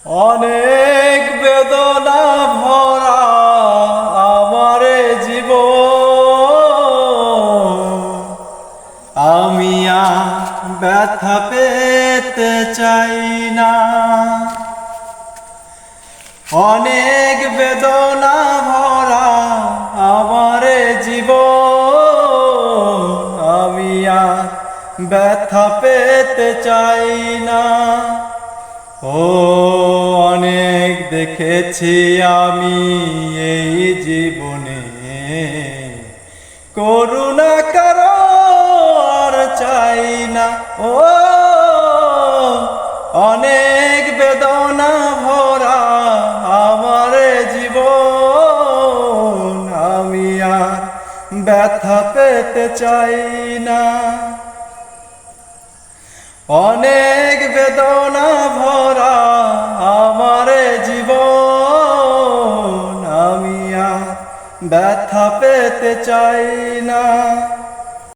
অনেক বেদনা ভরা আমার জীবন, আমি আর ব্যথা পেতে চাই না। অনেক বেদনা ভরা আমার জীবন, আমি আর ব্যথা পেতে চাই না। ও অনেক দেখেছি আমি এই জীবনে, করুণা কারো আর চাই না। ও অনেক বেদনা ভরা আমার জীবন, আমি আর ব্যথা পেতে চাই না। অনেক বেদনা ভরা আমার জীবন, আমি আর ব্যথা পেতে চাই না।